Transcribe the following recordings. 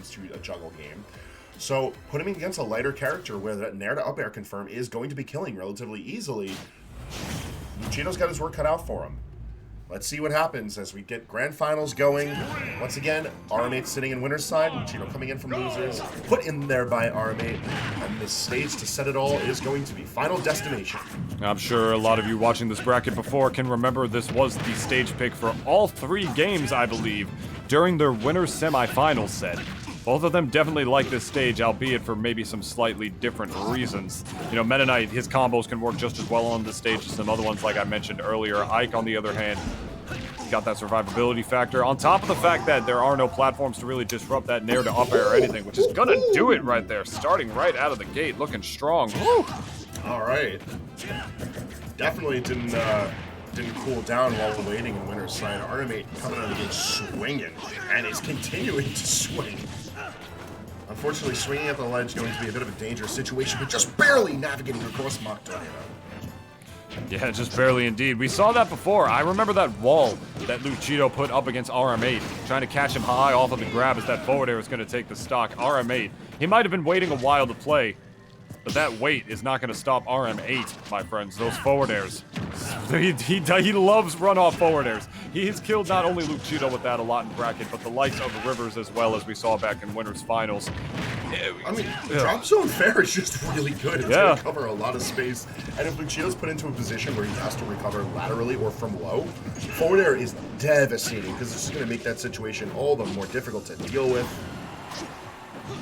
comes to a juggle game. So put him against a lighter character where that nair to up air confirm is going to be killing relatively easily. Lucido's got his work cut out for him. Let's see what happens as we get grand finals going. Once again, rm8 sitting in winner's side, Lucido coming in from losers, put in there by rm8, and the stage to set it all is going to be Final Destination. I'm sure a lot of you watching this bracket before can remember this was the stage pick for all 3 games, I believe, during their winner's semifinals set. Both of them definitely like this stage, albeit for maybe some slightly different reasons. You know, Meta Knight, his combos can work just as well on this stage as some other ones like I mentioned earlier. Ike, on the other hand, got that survivability factor, on top of the fact that there are no platforms to really disrupt that nair to up air or anything, which is gonna do it right there, starting right out of the gate, looking strong. Woo! All right. Definitely didn't cool down while waiting in winner's side. rm8 coming out of the gate swinging, and is continuing to swing. Unfortunately, swinging at the ledge going to be a bit of a dangerous situation, but just barely navigating across Mach Tornado. Yeah, just barely indeed. We saw that before. I remember that wall that Lucido put up against rm8, trying to catch him high off of the grab as that forward air was going to take the stock. rm8, he might have been waiting a while to play, but that wait is not going to stop rm8, my friends. Those forward airs. He loves run-off forward airs. He has killed not only Lucido with that a lot in bracket, but the likes of Rivers as well, as we saw back in Winners Finals. I mean, drop zone fair is just really good. It's going to cover a lot of space. And if Lucido's put into a position where he has to recover laterally or from low, forward air is devastating because it's just going to make that situation all the more difficult to deal with.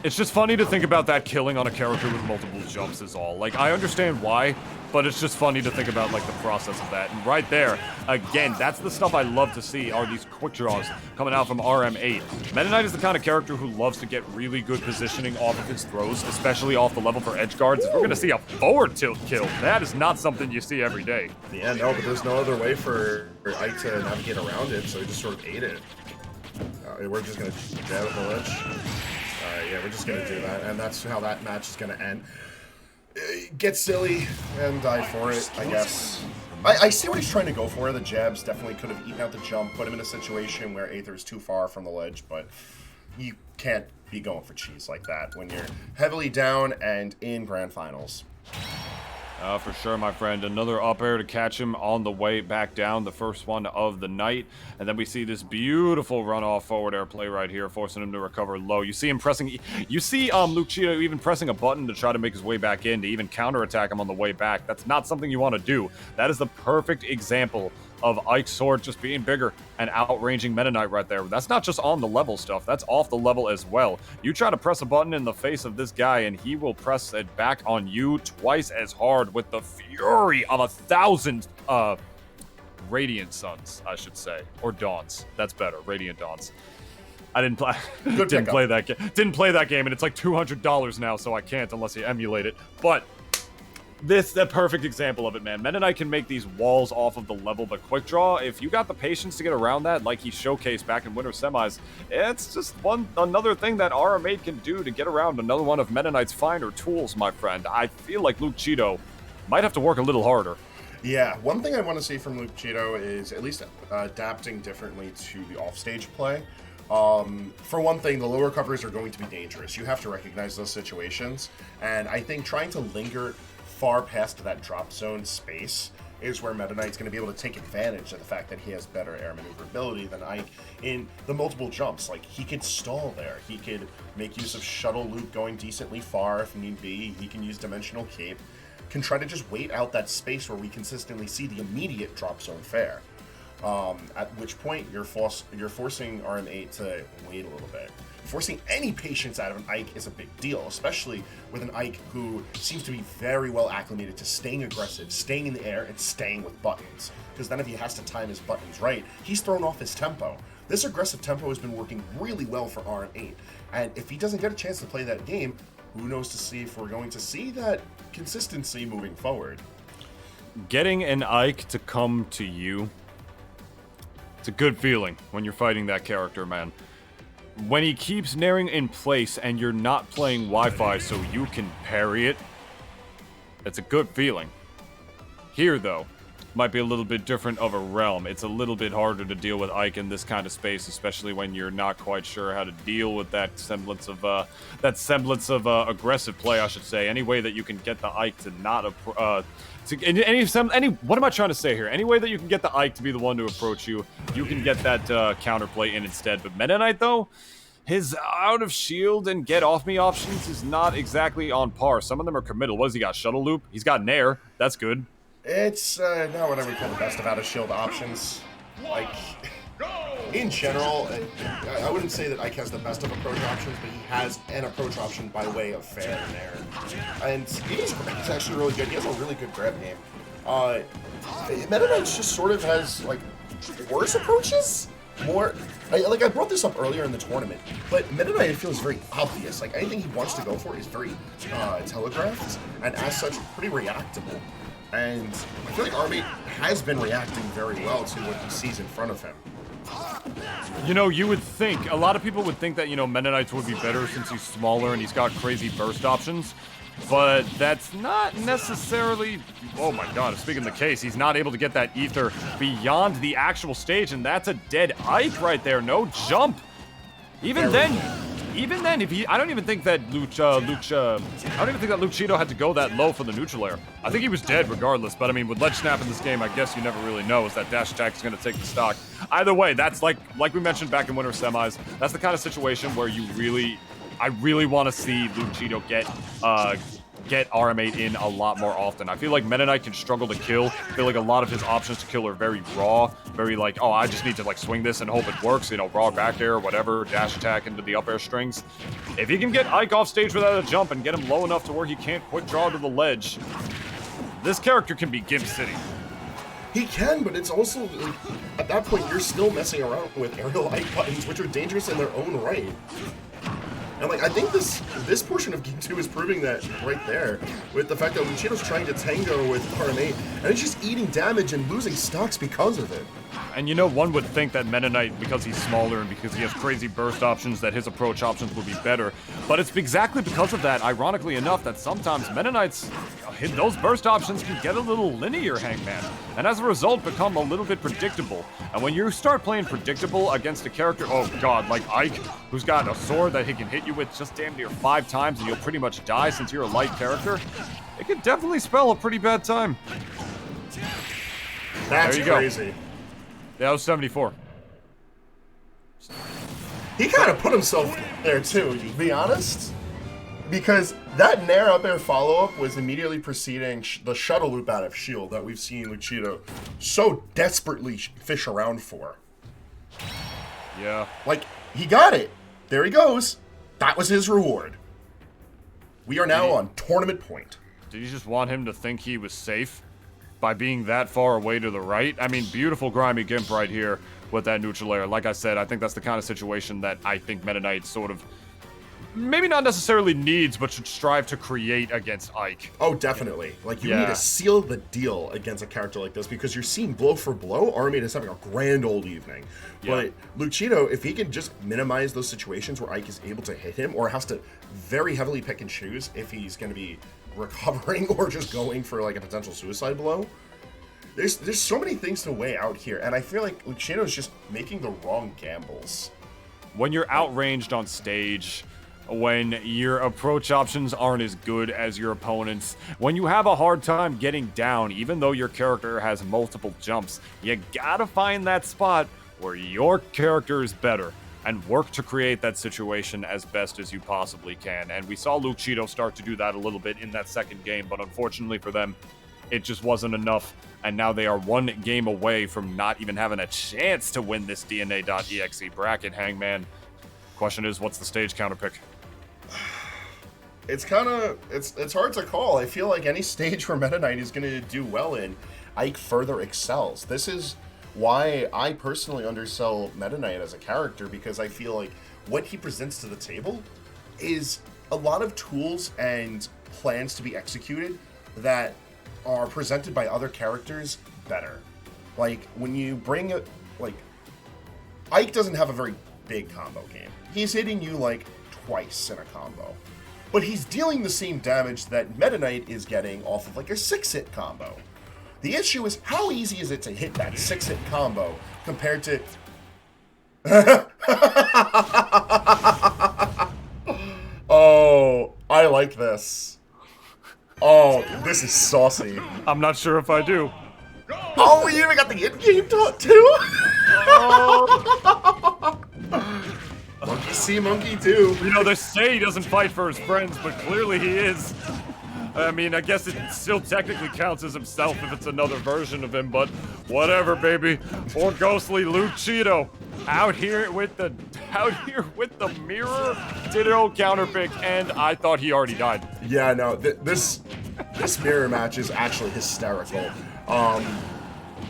It's just funny to think about that killing on a character with multiple jumps is all. Like, I understand why, but it's just funny to think about, like, the process of that. And right there, again, that's the stuff I love to see, are these quick draws coming out from rm8. Meta Knight is the kind of character who loves to get really good positioning off of his throws, especially off the level for edge guards. If we're going to see a forward tilt kill, that is not something you see every day. Yeah, no, but there's no other way for Ike to navigate around it, so he just sort of ate it. We're just going to jab at the ledge. Yeah, we're just going to do that, and that's how that match is going to end. Get silly and die for it, I guess. I see what he's trying to go for. The jabs definitely could have eaten out the jump, put him in a situation where Aether is too far from the ledge, but you can't be going for cheese like that when you're heavily down and in grand finals. For sure, my friend. Another up air to catch him on the way back down, the first one of the night. And then we see this beautiful run-off forward air play right here, forcing him to recover low. You see him pressing... You see Lucido even pressing a button to try to make his way back in, to even counterattack him on the way back. That's not something you want to do. That is the perfect example of Ike's sword just being bigger and outranging Meta Knight right there. That's not just on the level stuff, that's off the level as well. You try to press a button in the face of this guy and he will press it back on you twice as hard with the fury of 1,000 Radiant Suns, I should say. Or Dawns. That's better. Radiant Dawns. I didn't play Didn't play that game, and it's like $200 now, so I can't unless you emulate it. But the perfect example of it, man. Meta Knight can make these walls off of the level, but quick draw, if you got the patience to get around that, like he showcased back in Winter Semis, it's just another thing that rm8 can do to get around another one of Meta Knight's finer tools, my friend. I feel like Lucido might have to work a little harder. Yeah, one thing I want to see from Lucido is at least adapting differently to the offstage play. For one thing, the lower covers are going to be dangerous. You have to recognize those situations, and I think trying to linger far past that drop zone space is where Meta Knight's going to be able to take advantage of the fact that he has better air maneuverability than Ike in the multiple jumps. Like, he could stall there. He could make use of shuttle loop going decently far if need be. He can use dimensional cape. Can try to just wait out that space where we consistently see the immediate drop zone fair. At which point you're forcing rm8 to wait a little bit. Forcing any patience out of an Ike is a big deal, especially with an Ike who seems to be very well acclimated to staying aggressive, staying in the air, and staying with buttons. Because then if he has to time his buttons right, he's thrown off his tempo. This aggressive tempo has been working really well for rm8, and if he doesn't get a chance to play that game, who knows to see if we're going to see that consistency moving forward. Getting an Ike to come to you, it's a good feeling when you're fighting that character, man. When he keeps nairing in place and you're not playing Wi-Fi so you can parry it, it's a good feeling. Here, though, might be a little bit different of a realm. It's a little bit harder to deal with Ike in this kind of space, especially when you're not quite sure how to deal with that semblance of aggressive play, I should say. Any way that you can get the Ike to not what am I trying to say here? Any way that you can get the Ike to be the one to approach you, you can get that counterplay in instead. But Meta Knight, though, his out of shield and get off me options is not exactly on par. Some of them are committal. What has he got? Shuttle loop? He's got Nair. That's good. It's not what I would call the best of out of shield options. Like, in general, I wouldn't say that Ike has the best of approach options, but he has an approach option by way of fair and Nair. And he's actually really good. He has a really good grab game. Meta Knight just sort of has, like, worse approaches? More, I brought this up earlier in the tournament, but Meta Knight feels very obvious. Like, anything he wants to go for is very telegraphed, and as such, pretty reactable. And I feel like rm8 has been reacting very well to what he sees in front of him. You know, you would think, a lot of people would think that, you know, Meta Knight would be better since he's smaller and he's got crazy burst options. But that's not necessarily, oh my god, speaking of the case, he's not able to get that ether beyond the actual stage, and that's a dead Ike right there, no jump. Even then, if he, I don't even think that Luke Cheeto had to go that low for the neutral air. I think he was dead regardless, but I mean, with ledge snap in this game, I guess you never really know is that dash attack is going to take the stock. Either way, that's like we mentioned back in winter semis, that's the kind of situation where I really want to see Luke Cheeto get rm8 in a lot more often. I feel like Meta Knight can struggle to kill. I feel like a lot of his options to kill are very raw, very like, oh, I just need to like swing this and hope it works, you know, raw back air or whatever, dash attack into the up air strings. If he can get Ike off stage without a jump and get him low enough to where he can't quick draw to the ledge, this character can be Gimp City. He can, but it's also, like, at that point, you're still messing around with aerial Ike buttons, which are dangerous in their own right. And, like, I think this portion of Game 2 is proving that right there, with the fact that Luchito's trying to tango with rm8, and he's just eating damage and losing stocks because of it. And you know, one would think that Meta Knight, because he's smaller and because he has crazy burst options, that his approach options would be better. But it's exactly because of that, ironically enough, that sometimes Meta Knight's, those burst options can get a little linear, Hangman, and as a result become a little bit predictable. And when you start playing predictable against a character, oh god, like Ike, who's got a sword that he can hit you with just damn near 5 times and you'll pretty much die since you're a light character, it can definitely spell a pretty bad time. That's crazy. Yeah, that was 74. He kind of put himself there too, to be honest. Because that Nair up air follow-up was immediately preceding the shuttle loop out of shield that we've seen Luchito so desperately fish around for. Yeah. Like, he got it. There he goes. That was his reward. We are now on tournament point. Did you just want him to think he was safe by being that far away to the right? I mean, beautiful grimy Gimp right here with that neutral air. Like I said, I think that's the kind of situation that I think Meta Knight sort of maybe not necessarily needs, but should strive to create against Ike. Oh, definitely. Like, you need to seal the deal against a character like this because you're seeing blow for blow. rm8 is having a grand old evening. Yeah. But Luchito, if he can just minimize those situations where Ike is able to hit him or has to very heavily pick and choose if he's going to be recovering or just going for, like, a potential suicide blow, there's so many things to weigh out here, and I feel like Luchito is just making the wrong gambles. When you're outranged on stage, when your approach options aren't as good as your opponent's, when you have a hard time getting down, even though your character has multiple jumps, you gotta find that spot where your character is better and work to create that situation as best as you possibly can. And we saw Luke Cheeto start to do that a little bit in that second game, but unfortunately for them, it just wasn't enough. And now they are one game away from not even having a chance to win this DNA.EXE bracket, Hangman. Question is, what's the stage counter pick? It's kind of, it's hard to call. I feel like any stage where Meta Knight is going to do well in, Ike further excels. This is why I personally undersell Meta Knight as a character, because I feel like what he presents to the table is a lot of tools and plans to be executed that are presented by other characters better. Like, when you bring it, like, Ike doesn't have a very big combo game. He's hitting you, like, twice in a combo. But he's dealing the same damage that Meta Knight is getting off of, like, a 6-hit combo. The issue is how easy is it to hit that 6-hit combo compared to... Oh, I like this. Oh, this is saucy. I'm not sure if I do. Oh, we even got the in-game taunt too? Monkey see, monkey do. You know, they say he doesn't fight for his friends, but clearly he is. I mean, I guess it still technically counts as himself if it's another version of him, but whatever, baby. Or ghostly Luchito out here with the mirror Ditto counterpick, and I thought he already died. Yeah, no, this mirror match is actually hysterical.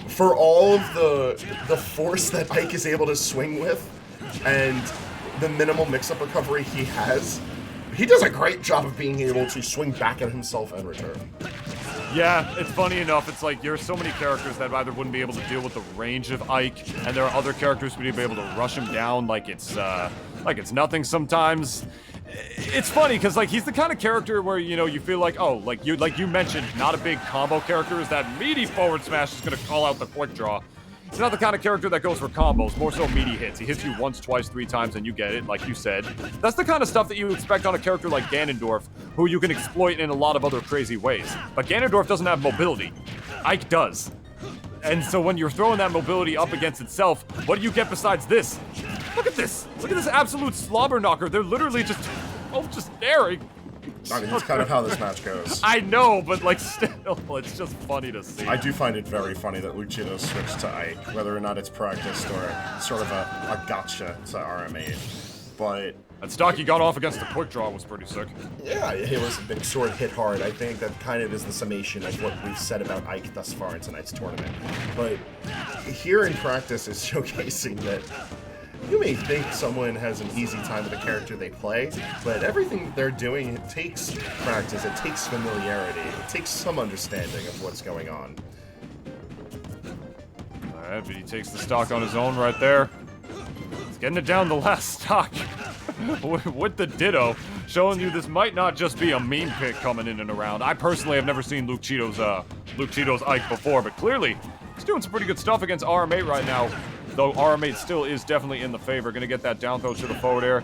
For all of the force that Ike is able to swing with, and the minimal mix-up recovery he has, he does a great job of being able to swing back at himself and return. Yeah, it's funny enough, it's like there's so many characters that either wouldn't be able to deal with the range of Ike, and there are other characters who would be able to rush him down like it's nothing sometimes. It's funny, because like he's the kind of character where, you know, you feel like, oh, like you mentioned, not a big combo character, is that meaty forward smash is gonna call out the quick draw. He's not the kind of character that goes for combos, more so meaty hits. He hits you once, twice, 3 times, and you get it, like you said. That's the kind of stuff that you expect on a character like Ganondorf, who you can exploit in a lot of other crazy ways. But Ganondorf doesn't have mobility. Ike does. And so when you're throwing that mobility up against itself, what do you get besides this? Look at this! Look at this absolute slobber knocker. They're literally just staring. I mean, that's kind of how this match goes. I know, but like still, it's just funny to see. I do find it very funny that Luchito switched to Ike, whether or not it's practiced or sort of a gotcha to rm8. But that stock he got off against the quick draw was pretty sick. yeah, it was a big sword hit hard. I think that kind of is the summation of what we've said about Ike thus far in tonight's tournament. But here in practice is showcasing that you may think someone has an easy time with the character they play, but everything they're doing, it takes practice, it takes familiarity, it takes some understanding of what's going on. Alright, but he takes the stock on his own right there. He's getting it down the last stock with the Ditto, showing you this might not just be a meme pick coming in and around. I personally have never seen Luchito's Ike before, but clearly he's doing some pretty good stuff against rm8 right now. Though rm8 still is definitely in the favor. Gonna get that down throw to the forward air.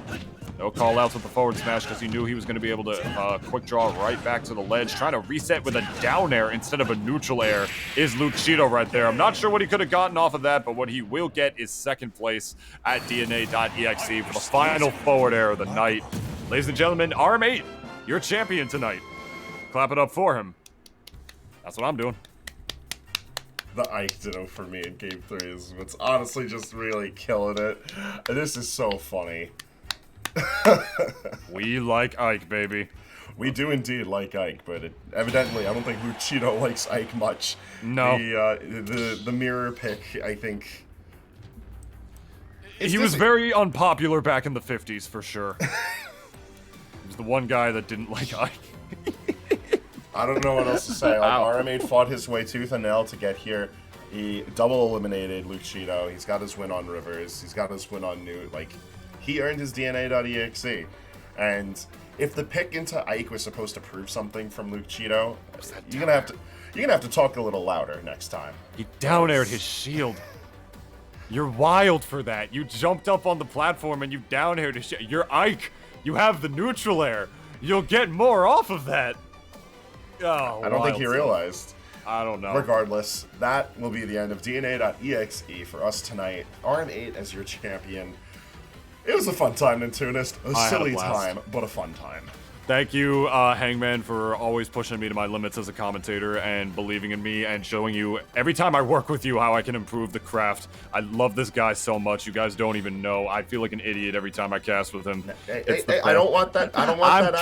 No call outs with the forward smash because he knew he was gonna be able to quick draw right back to the ledge. Trying to reset with a down air instead of a neutral air is Luchito right there. I'm not sure what he could have gotten off of that, but what he will get is second place at DNA.EXE for the final forward air of the night. Ladies and gentlemen, rm8, your champion tonight. Clap it up for him. That's what I'm doing. The Ike Ditto for me in Game 3 is what's honestly just really killing it. This is so funny. We like Ike, baby. We do indeed like Ike, but evidently I don't think Luchito likes Ike much. No. The mirror pick, I think... He was very unpopular back in the 50s, for sure. He was the one guy that didn't like Ike. I don't know what else to say. Like, rm8 fought his way tooth and nail to get here. He double eliminated Luchito. He's got his win on Rivers. He's got his win on Newt. Like, he earned his DNA.EXE. And if the pick into Ike was supposed to prove something from Luchito, you're gonna have to talk a little louder next time. He down aired his shield. You're wild for that. You jumped up on the platform and you down aired his shield. You're Ike. You have the neutral air. You'll get more off of that. Oh, I don't think he realized. I don't know. Regardless, that will be the end of DNA.EXE for us tonight. rm8 as your champion. It was a fun time, Nintunist. A silly time, but a fun time. Thank you, Hangman, for always pushing me to my limits as a commentator and believing in me and showing you every time I work with you how I can improve the craft. I love this guy so much. You guys don't even know. I feel like an idiot every time I cast with him. Hey, I don't want that. I don't want that.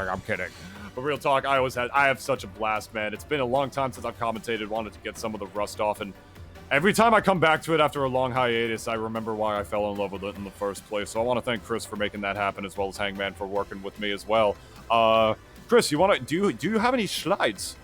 I'm kidding. But real talk, I have such a blast, man. It's been a long time since I've commentated, wanted to get some of the rust off, and every time I come back to it after a long hiatus, I remember why I fell in love with it in the first place. So I want to thank Chris for making that happen, as well as Hangman for working with me as well. Chris, you want to do you have any slides?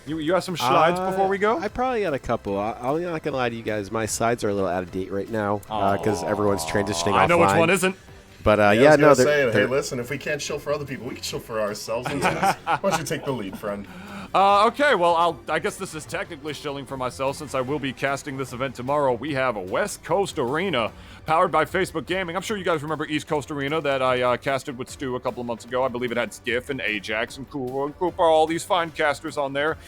You have some slides before we go? I probably got a couple. I'm not gonna lie to you guys. My slides are a little out of date right now because everyone's transitioning offline. I know which one isn't. But yeah, no, hey, listen, if we can't shill for other people, we can shill for ourselves. Why don't you take the lead, friend? Okay, well, I guess this is technically shilling for myself since I will be casting this event tomorrow. We have a West Coast Arena powered by Facebook Gaming. I'm sure you guys remember East Coast Arena that I casted with Stu a couple of months ago. I believe it had Skiff and Ajax and Kuro and Cooper, all these fine casters on there.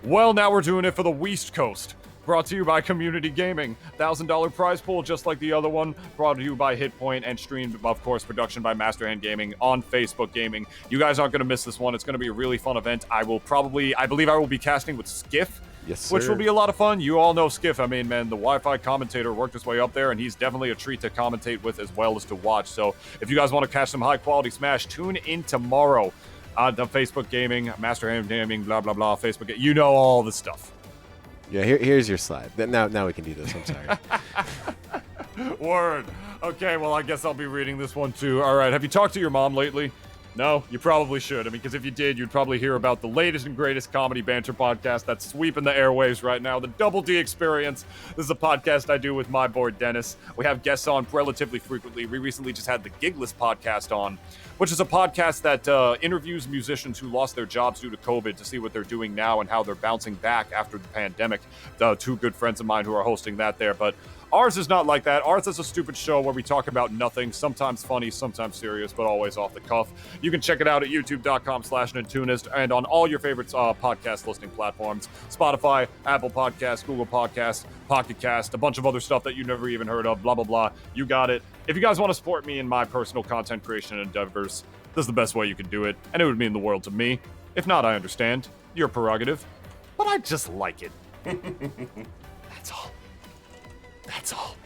Well, now we're doing it for the West Coast. Brought to you by Community Gaming. $1,000 prize pool, just like the other one. Brought to you by HitPoint and streamed, of course, production by Masterhand Gaming on Facebook Gaming. You guys aren't going to miss this one. It's going to be a really fun event. I believe I will be casting with Skiff. Yes, sir. Which will be a lot of fun. You all know Skiff. I mean, man, the Wi-Fi commentator worked his way up there, and he's definitely a treat to commentate with as well as to watch. So if you guys want to catch some high-quality Smash, tune in tomorrow on the Facebook Gaming, Masterhand Gaming, blah, blah, blah, Facebook. You know all the stuff. Yeah, here's your slide. Now we can do this. I'm sorry. Word. Okay, well, I guess I'll be reading this one too. All right, have you talked to your mom lately? No? You probably should. I mean, because if you did, you'd probably hear about the latest and greatest comedy banter podcast that's sweeping the airwaves right now, the Double D Experience. This is a podcast I do with my boy, Dennis. We have guests on relatively frequently. We recently just had the Gigless podcast on, which is a podcast that interviews musicians who lost their jobs due to COVID to see what they're doing now and how they're bouncing back after the pandemic. Two good friends of mine who are hosting that there, but ours is not like that. Ours is a stupid show where we talk about nothing, sometimes funny, sometimes serious, but always off the cuff. You can check it out at youtube.com/Nintunist and on all your favorite podcast listening platforms. Spotify, Apple Podcasts, Google Podcasts, Pocket Cast, a bunch of other stuff that you never even heard of, blah, blah, blah. You got it. If you guys want to support me in my personal content creation endeavors, this is the best way you can do it, and it would mean the world to me. If not, I understand. Your prerogative. But I just like it. That's all. That's all.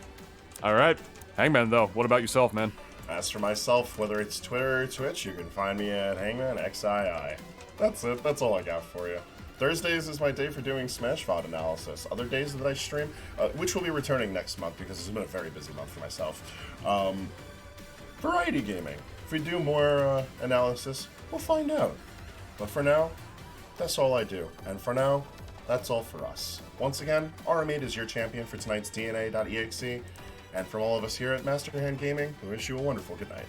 All right. Hangman, though, what about yourself, man? As for myself, whether it's Twitter or Twitch, you can find me at HangmanXII. That's it. That's all I got for you. Thursdays is my day for doing Smash VOD analysis. Other days that I stream, which will be returning next month because it's been a very busy month for myself. Variety gaming. If we do more analysis, we'll find out. But for now, that's all I do. And for now, that's all for us. Once again, rm8 is your champion for tonight's DNA.EXE. And from all of us here at Masterhand Gaming, we wish you a wonderful good night.